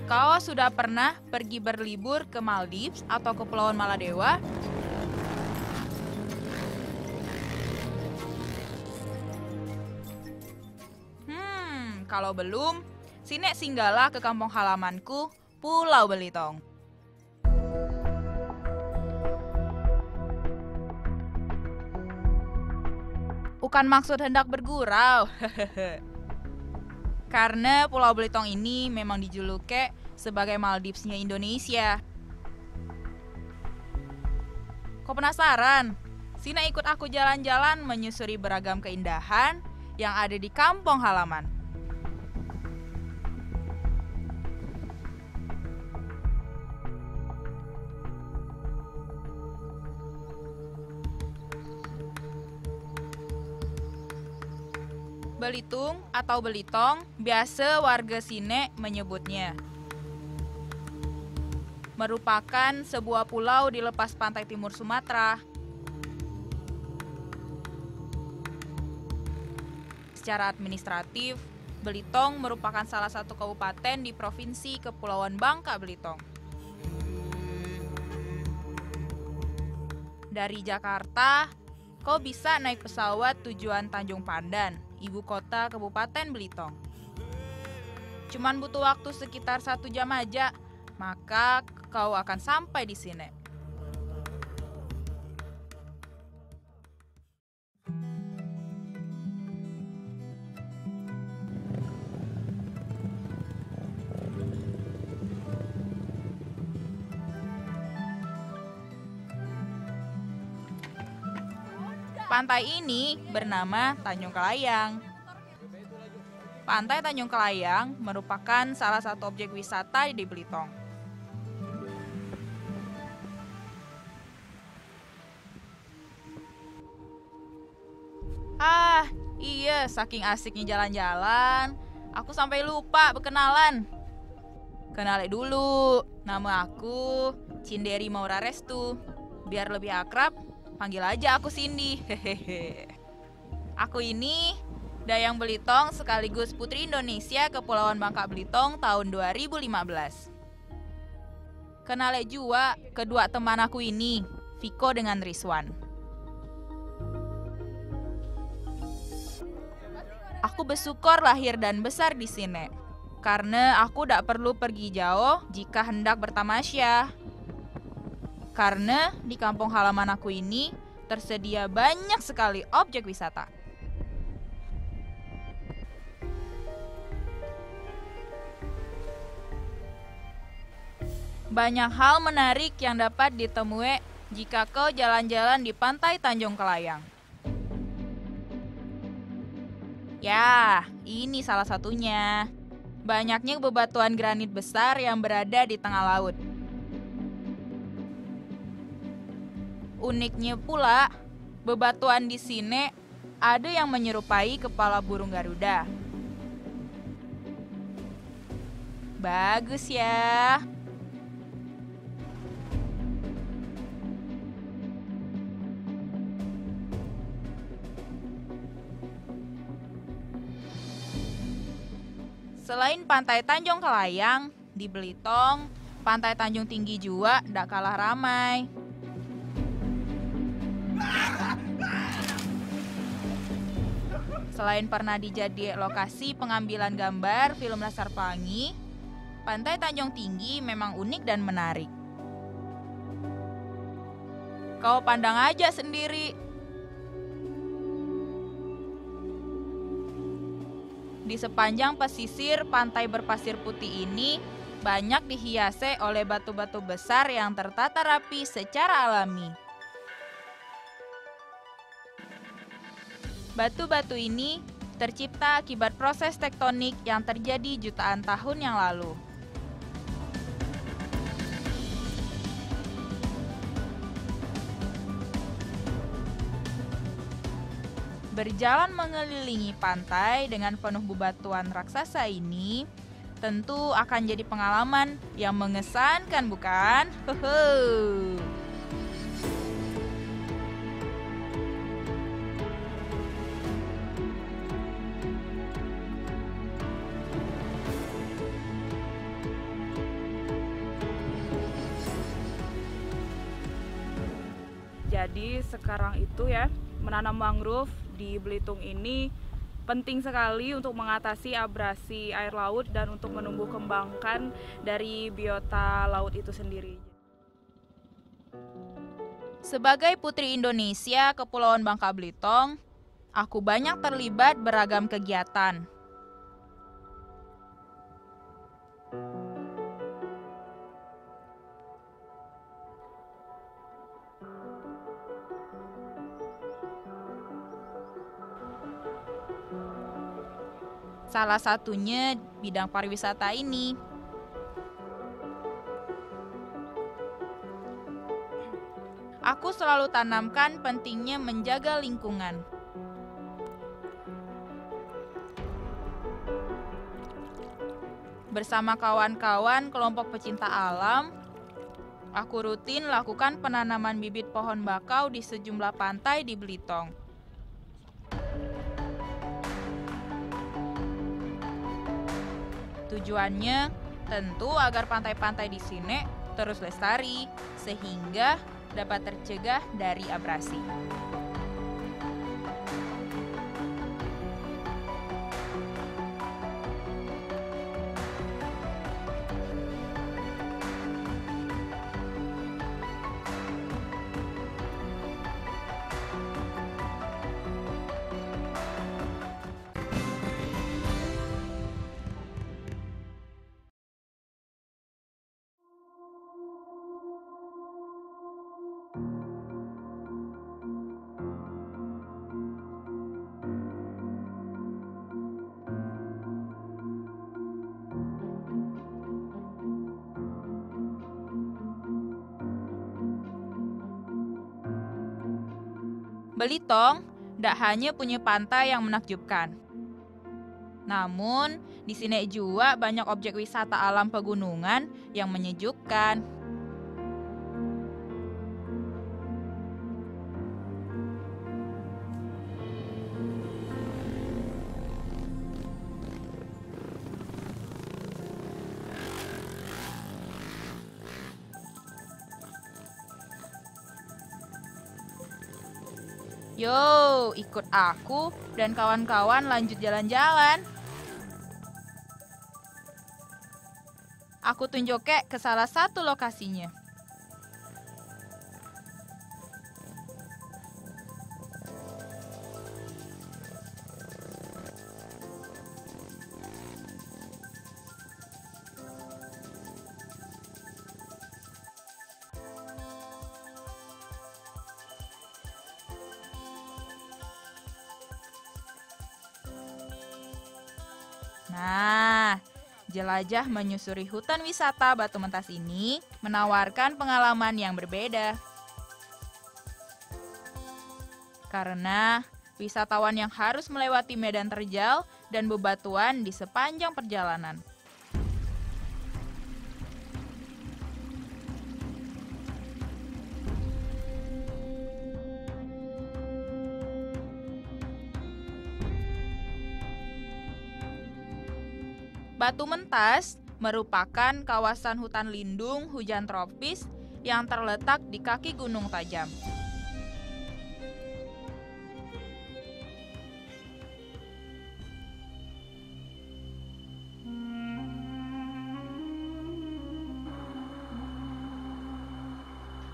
Kau sudah pernah pergi berlibur ke Maldives atau Kepulauan Maladewa? Kalau belum, sini singgahlah ke kampung halamanku, Pulau Belitung. Bukan maksud hendak bergurau. Karena Pulau Belitung ini memang dijuluki sebagai Maldivesnya Indonesia. Kau penasaran? Sini ikut aku jalan-jalan menyusuri beragam keindahan yang ada di kampung halaman. Belitung atau Belitong biasa warga sini menyebutnya. Merupakan sebuah pulau di lepas pantai timur Sumatera. Secara administratif, Belitung merupakan salah satu kabupaten di Provinsi Kepulauan Bangka Belitung. Dari Jakarta, kau bisa naik pesawat tujuan Tanjung Pandan, ibu kota Kabupaten Belitung. Cuman butuh waktu sekitar 1 jam aja, maka kau akan sampai di sini. Pantai ini bernama Tanjung Kelayang. Pantai Tanjung Kelayang merupakan salah satu objek wisata di Belitung. Iya, saking asiknya jalan-jalan, aku sampai lupa berkenalan. Kenalin dulu, nama aku Cinderi Maura Restu. Biar lebih akrab, panggil aja aku Cindy. Aku ini Dayang Belitung sekaligus Putri Indonesia Kepulauan Bangka Belitung tahun 2015. Kenalin juga kedua teman aku ini, Viko dengan Rizwan. Aku bersyukur lahir dan besar di sini, karena aku tidak perlu pergi jauh jika hendak bertamasya. Karena di kampung halaman aku ini tersedia banyak sekali objek wisata. Banyak hal menarik yang dapat ditemui jika kau jalan-jalan di pantai Tanjung Kelayang. Ya, ini salah satunya. Banyaknya bebatuan granit besar yang berada di tengah laut. Uniknya pula, bebatuan di sini ada yang menyerupai kepala burung Garuda. Bagus ya. Selain pantai Tanjung Kelayang, di Belitung, pantai Tanjung Tinggi juga tidak kalah ramai. Selain pernah dijadi lokasi pengambilan gambar film Laskar Pelangi, pantai Tanjung Tinggi memang unik dan menarik. Kau pandang aja sendiri. Di sepanjang pesisir pantai berpasir putih ini, banyak dihiasi oleh batu-batu besar yang tertata rapi secara alami. Batu-batu ini tercipta akibat proses tektonik yang terjadi jutaan tahun yang lalu. Berjalan mengelilingi pantai dengan penuh bebatuan raksasa ini tentu akan jadi pengalaman yang mengesankan, bukan? Jadi sekarang itu ya, menanam mangrove di Belitung ini penting sekali untuk mengatasi abrasi air laut dan untuk menumbuh kembangkan dari biota laut itu sendiri. Sebagai putri Indonesia Kepulauan Bangka Belitung, aku banyak terlibat beragam kegiatan. Salah satunya bidang pariwisata ini. Aku selalu tanamkan pentingnya menjaga lingkungan. Bersama kawan-kawan kelompok pecinta alam, aku rutin lakukan penanaman bibit pohon bakau di sejumlah pantai di Belitung. Tujuannya tentu agar pantai-pantai di sini terus lestari, sehingga dapat tercegah dari abrasi. Belitung tidak hanya punya pantai yang menakjubkan. Namun, di sini juga banyak objek wisata alam pegunungan yang menyejukkan. Yo, ikut aku dan kawan-kawan lanjut jalan-jalan. Aku tunjuk ke salah satu lokasinya. Nah, jelajah menyusuri hutan wisata Batu Mentas ini menawarkan pengalaman yang berbeda. Karena wisatawan yang harus melewati medan terjal dan bebatuan di sepanjang perjalanan. Batu Mentas merupakan kawasan hutan lindung hujan tropis yang terletak di kaki Gunung Tajam.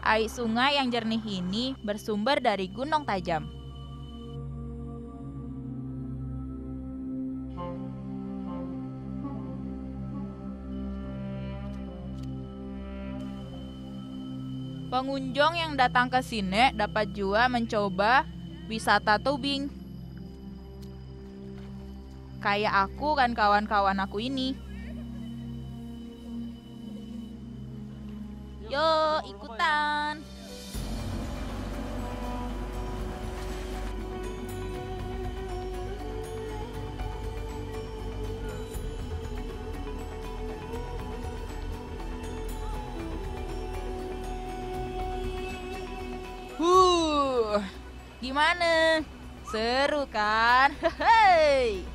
Air sungai yang jernih ini bersumber dari Gunung Tajam. Pengunjung yang datang ke sini dapat juga mencoba wisata tubing. Kayak aku dan kawan-kawan aku ini. Yo, ikutan. Gimana? Seru kan? Hei.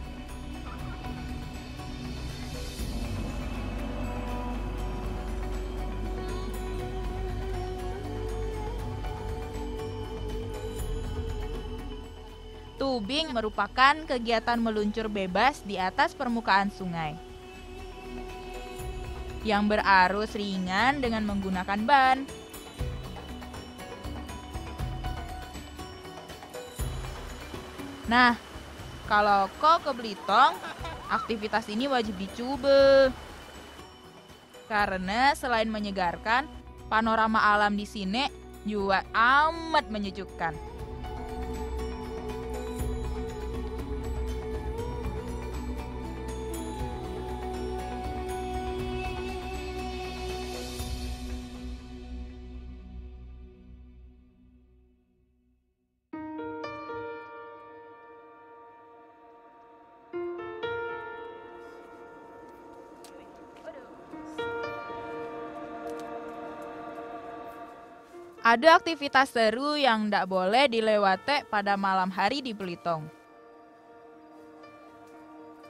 Tubing merupakan kegiatan meluncur bebas di atas permukaan sungai yang berarus ringan dengan menggunakan ban. Nah, kalau kau ke Belitung, aktivitas ini wajib dicoba. Karena selain menyegarkan, panorama alam di sini juga amat menyejukkan. Ada aktivitas seru yang tidak boleh dilewati pada malam hari di Belitung.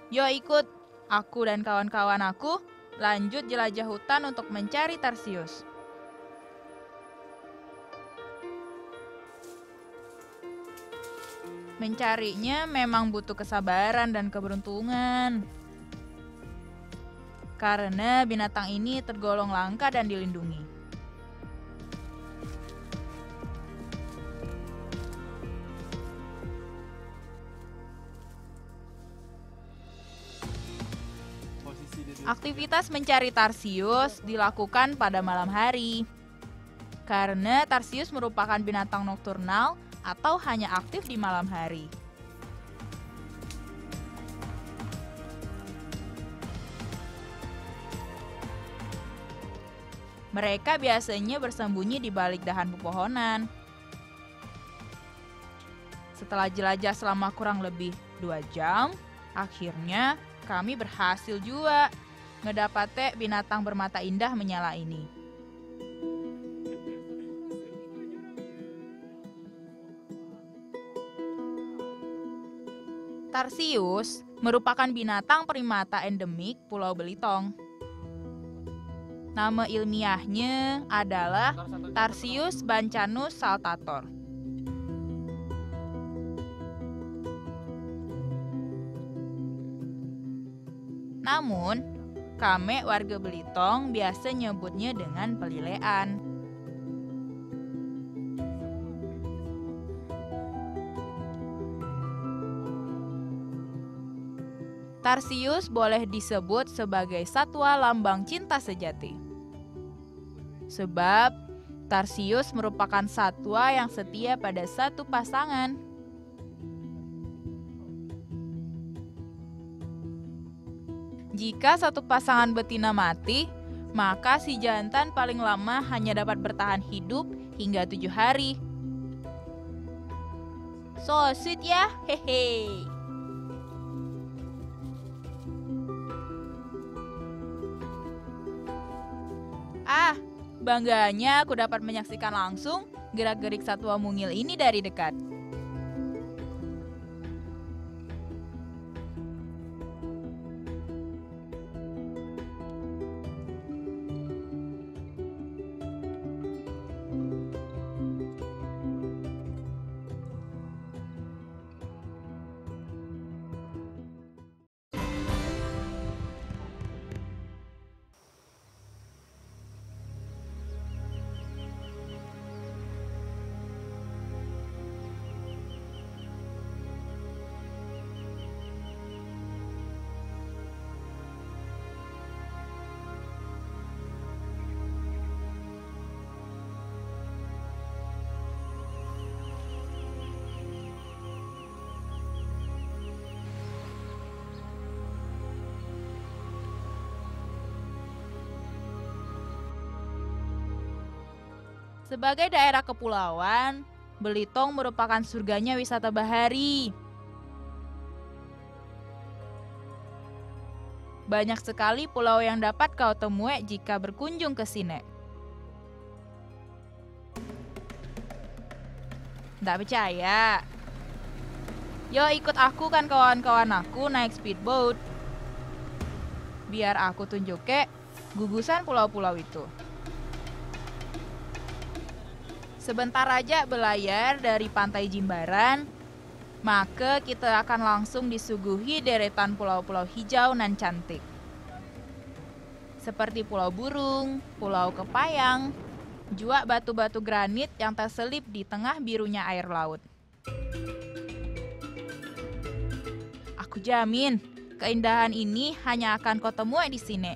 Yuk ikut aku dan kawan-kawan aku lanjut jelajah hutan untuk mencari tarsius. Mencarinya memang butuh kesabaran dan keberuntungan. Karena binatang ini tergolong langka dan dilindungi. Aktivitas mencari tarsius dilakukan pada malam hari. Karena tarsius merupakan binatang nokturnal atau hanya aktif di malam hari. Mereka biasanya bersembunyi di balik dahan pepohonan. Setelah jelajah selama kurang lebih 2 jam, akhirnya kami berhasil juga ngedapate binatang bermata indah menyala ini. Tarsius merupakan binatang primata endemik Pulau Belitung. Nama ilmiahnya adalah Tarsius bancanus saltator. Namun, kami warga Belitung biasa nyebutnya dengan pelilean. Tarsius boleh disebut sebagai satwa lambang cinta sejati. Sebab Tarsius merupakan satwa yang setia pada satu pasangan. Jika satu pasangan betina mati, maka si jantan paling lama hanya dapat bertahan hidup hingga 7 hari. So sweet ya, hehe. Bangganya aku dapat menyaksikan langsung gerak-gerik satwa mungil ini dari dekat. Sebagai daerah kepulauan, Belitung merupakan surganya wisata bahari. Banyak sekali pulau yang dapat kau temui jika berkunjung ke sini. Nggak percaya? Yo ikut aku kan kawan-kawan aku naik speedboat. Biar aku tunjuke gugusan pulau-pulau itu. Sebentar aja belayar dari pantai Jimbaran, maka kita akan langsung disuguhi deretan pulau-pulau hijau nan cantik. Seperti Pulau Burung, Pulau Kepayang, juga batu-batu granit yang terselip di tengah birunya air laut. Aku jamin, keindahan ini hanya akan kau temui di sini.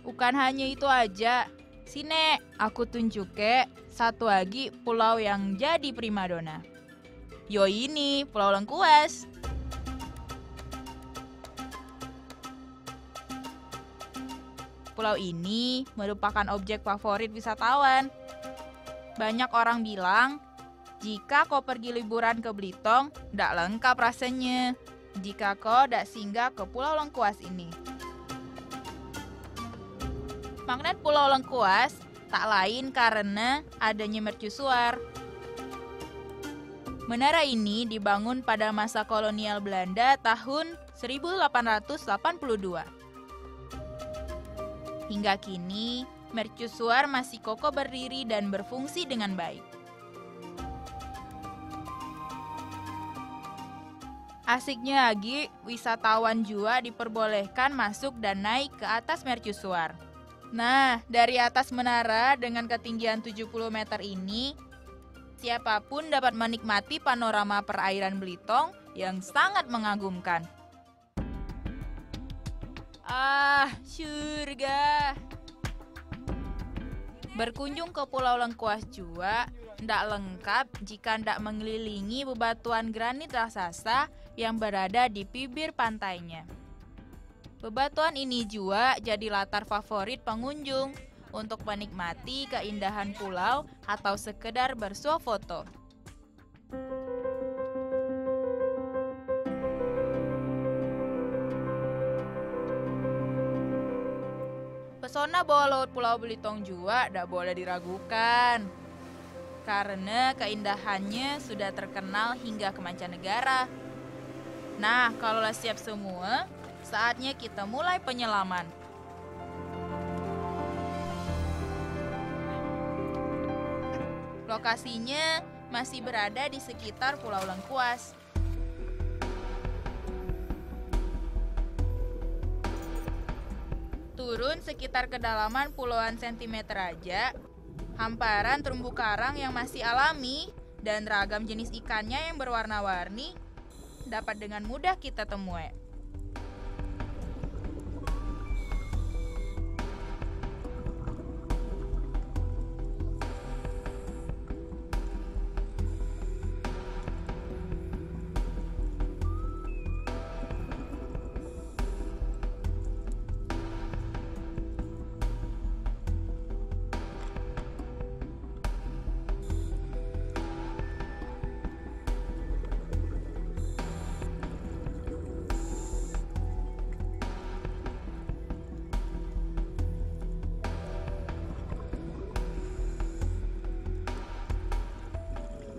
Bukan hanya itu aja, sini aku tunjuke satu lagi pulau yang jadi primadona. Yo ini, Pulau Lengkuas. Pulau ini merupakan objek favorit wisatawan. Banyak orang bilang, jika kau pergi liburan ke Belitung, ndak lengkap rasanya jika kau ndak singgah ke Pulau Lengkuas ini. Magnet Pulau Lengkuas tak lain karena adanya mercusuar. Menara ini dibangun pada masa kolonial Belanda tahun 1882. Hingga kini, mercusuar masih kokoh berdiri dan berfungsi dengan baik. Asiknya lagi, wisatawan juga diperbolehkan masuk dan naik ke atas mercusuar. Nah, dari atas menara dengan ketinggian 70 meter ini, siapapun dapat menikmati panorama perairan Belitung yang sangat mengagumkan. Ah, surga. Berkunjung ke Pulau Lengkuas juga ndak lengkap jika ndak mengelilingi bebatuan granit raksasa yang berada di bibir pantainya. Bebatuan ini juga jadi latar favorit pengunjung untuk menikmati keindahan pulau atau sekedar bersuah foto. Pesona bawah laut Pulau Belitung juga tidak boleh diragukan, karena keindahannya sudah terkenal hingga ke mancanegara. Nah, kalau siap semua, saatnya kita mulai penyelaman. Lokasinya masih berada di sekitar Pulau Lengkuas. Turun sekitar kedalaman puluhan sentimeter aja, hamparan terumbu karang yang masih alami dan ragam jenis ikannya yang berwarna-warni dapat dengan mudah kita temui.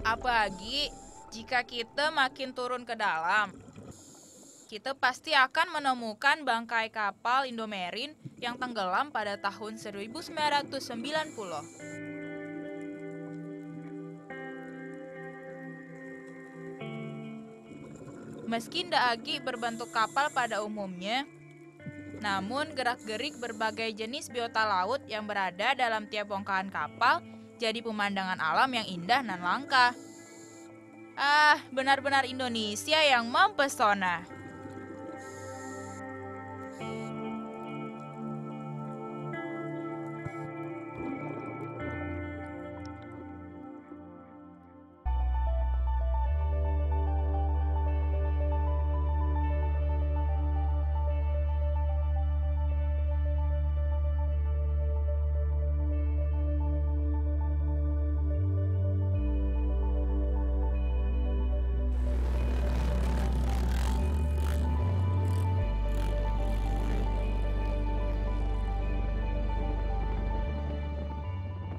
Apalagi jika kita makin turun ke dalam, kita pasti akan menemukan bangkai kapal Indomarine yang tenggelam pada tahun 1990. Meski ndak lagi berbentuk kapal pada umumnya, namun gerak-gerik berbagai jenis biota laut yang berada dalam tiap bongkahan kapal jadi pemandangan alam yang indah dan langka. Ah, benar-benar Indonesia yang mempesona.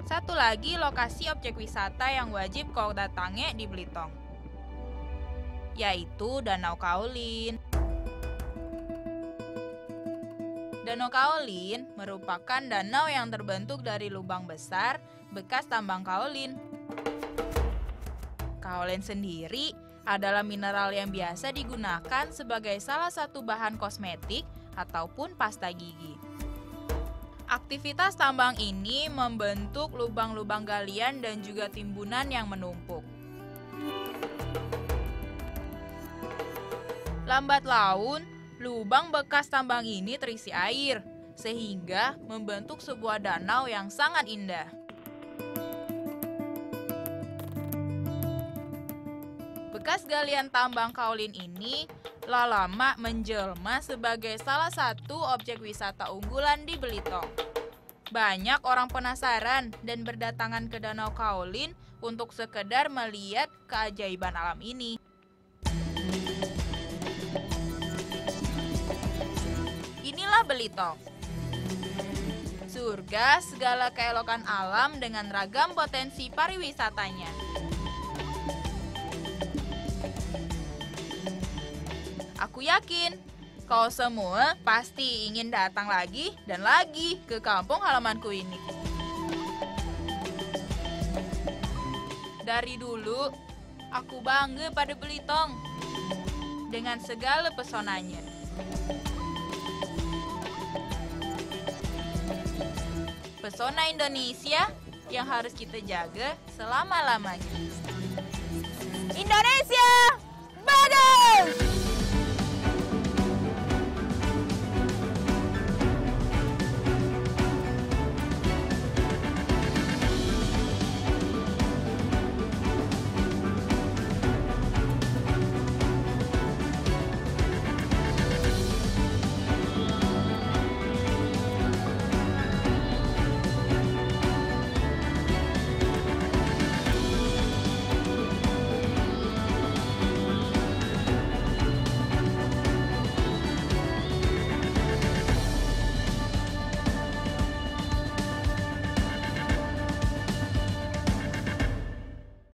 Satu lagi lokasi objek wisata yang wajib kau datangi di Belitung, yaitu Danau Kaolin. Danau Kaolin merupakan danau yang terbentuk dari lubang besar bekas tambang kaolin. Kaolin sendiri adalah mineral yang biasa digunakan sebagai salah satu bahan kosmetik ataupun pasta gigi. Aktivitas tambang ini membentuk lubang-lubang galian dan juga timbunan yang menumpuk. Lambat laun, lubang bekas tambang ini terisi air, sehingga membentuk sebuah danau yang sangat indah. Bekas galian tambang kaolin ini lama menjelma sebagai salah satu objek wisata unggulan di Belitung. Banyak orang penasaran dan berdatangan ke Danau Kaolin untuk sekedar melihat keajaiban alam ini. Inilah Belitung, surga segala keelokan alam dengan ragam potensi pariwisatanya. Aku yakin kau semua pasti ingin datang lagi dan lagi ke kampung halamanku ini. Dari dulu, aku bangga pada Belitung dengan segala pesonanya. Pesona Indonesia yang harus kita jaga selama-lamanya. Indonesia, bagus!